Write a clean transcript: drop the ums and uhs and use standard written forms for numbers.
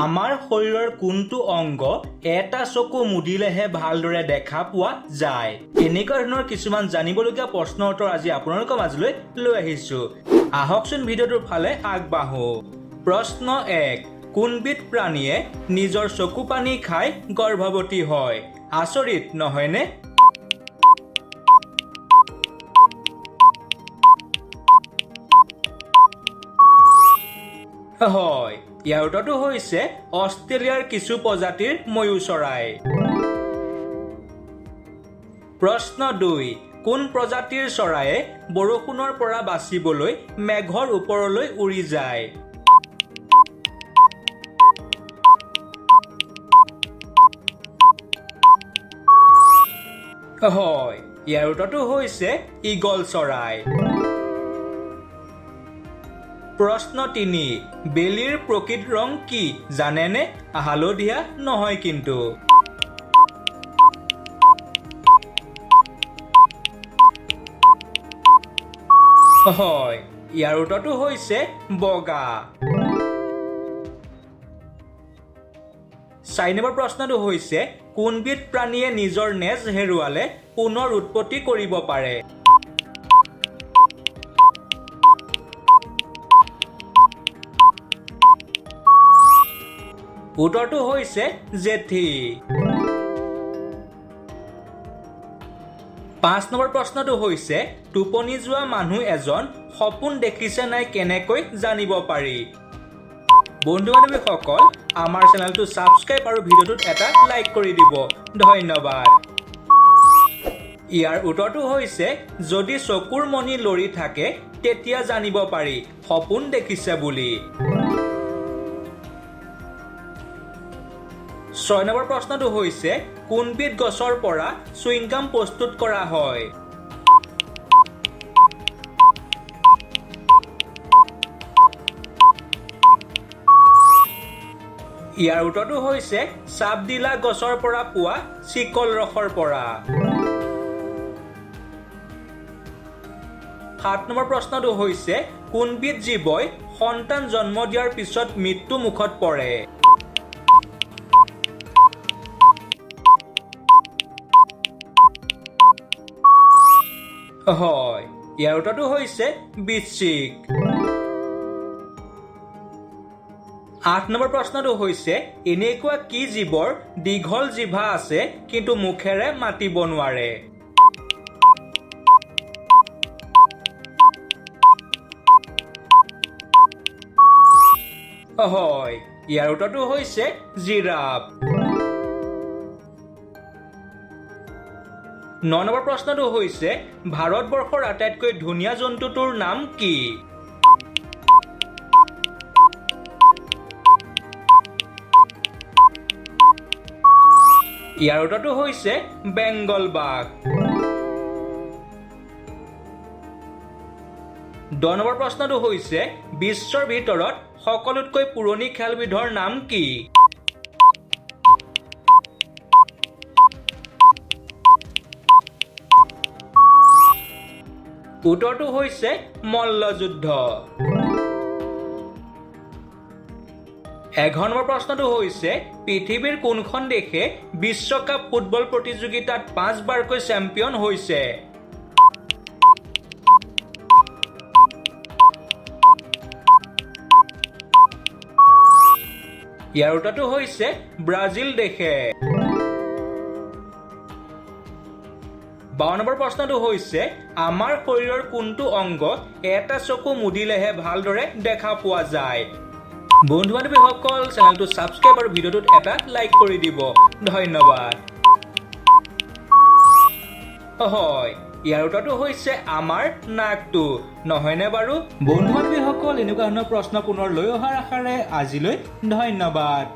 আমাৰ শৰীৰৰ কোনটো অংগ এটা চকু মুদিলেহে ভালদৰে দেখা পোৱা যায়? এনেকুৱা ধৰণৰ কিছুমান জানিবলগীয়া প্ৰশ্নৰ উত্তৰ আজি আপোনালোকৰ মাজলৈ লৈ আহিছো। আহকচোন ভিডিঅ'টোৰ ফালে আগবাঢ়ো। প্ৰশ্ন 1, কোনবিধ প্ৰাণীয়ে নিজৰ চকু পানী খাই গৰ্ভৱতী হয়? আচৰিত নহয়নে? হয়, ইয়াৰ উত্তৰটো হৈছে অষ্ট্ৰেলিয়াৰ কিছু প্ৰজাতিৰ ময়ূৰ চৰাই। প্ৰশ্ন 2, কোন প্ৰজাতিৰ চৰায়ে বৰষুণৰ পৰা বাচিবলৈ মেঘৰ ওপৰলৈ উৰি যায়? হয়, ইয়াৰ উত্তৰটো হৈছে ঈগল চৰাই। প্ৰশ্ন 3, বেলিৰ প্ৰকৃত ৰং কি জানেনে? হালধীয়া নহয় কিন্তু। হয়, ইয়াৰ উত্তৰটো হৈছে বগা। 4 নম্বৰ প্ৰশ্নটো হৈছে কোনবিধ প্ৰাণীয়ে নিজৰ নেজ হেৰুৱালে পুনৰ উৎপত্তি কৰিব পাৰে? উত্তৰটো হৈছে জেঠী। 5 নম্বৰ প্ৰশ্নটো হৈছে টোপনি যোৱা মানুহ এজন সপোন দেখিছে নাই কেনেকৈ জানিব পাৰি? বন্ধু-বান্ধৱীসকল, আমাৰ চেনেলটো ছাবস্ক্ৰাইব আৰু ভিডিঅ'টোত এটা লাইক কৰি দিব। ধন্যবাদ। ইয়াৰ উত্তৰটো হৈছে যদি চকুৰ মণি লৰি থাকে তেতিয়া জানিব পাৰি সপোন দেখিছে বুলি। 6 নম্বৰ প্ৰশ্নটো হৈছে কোনবিধ গছৰ পৰা চুইংগাম প্ৰস্তুত কৰা হয়? ইয়াৰ উত্তৰটো হৈছে চাপদিলা গছৰ পৰা পোৱা চিকল ৰসৰ পৰা। 7 নম্বৰ প্ৰশ্নটো হৈছে কোনবিধ জীৱই সন্তান জন্ম দিয়াৰ পিছত মৃত্যু মুখত পৰে? হয়, ইয়াৰ উত্তৰটো হৈছে বৃশ্চিক। 8 নম্বৰ প্ৰশ্নটো হৈছে এনেকুৱা কি জীৱৰ দীঘল জিভা আছে কিন্তু মুখেৰে মাতিব নোৱাৰে? হয়, ইয়াৰ উত্তৰটো হৈছে জিৰাফ। 9 নম্বৰ প্ৰশ্নটো হৈছে ভাৰতবৰ্ষৰ আটাইতকৈ ধুনীয়া জন্তুটোৰ নাম কি? ইয়াৰ উত্তৰটো হৈছে বেংগল বাঘ। 10 নম্বৰ প্ৰশ্নটো হৈছে বিশ্বৰ ভিতৰত সকলোতকৈ পুৰণি খেলবিধৰ নাম কি? উত্তৰটো হৈছে মল্লযুদ্ধ। 11 নম্বৰ প্ৰশ্নটো হৈছে পৃথিৱীৰ কোনখন দেশে বিশ্বকাপ ফুটবল প্ৰতিযোগিতাত 5 বাৰকৈ চেম্পিয়ন হৈছে? ইয়াৰ উত্তৰটো হৈছে ব্ৰাজিল দেশে। 52 নম্বৰ প্ৰশ্নটো হৈছে আমাৰ শৰীৰৰ কোনটো অংগ এটা চকু মুদিলেহে ভালদৰে দেখা পোৱা যায়? বন্ধু-বান্ধৱীসকল, চেনেলটো ছাবস্ক্ৰাইব আৰু ভিডিঅ'টোত এটা লাইক কৰি দিব। ধন্যবাদ। হয়, ইয়াৰ উত্তৰটো হৈছে আমাৰ নাকটো। নহয়নে বাৰু? বন্ধু-বান্ধৱীসকল, এনেকুৱা ধৰণৰ প্ৰশ্ন পুনৰ লৈ অহাৰ আশাৰে আজিলৈ ধন্যবাদ।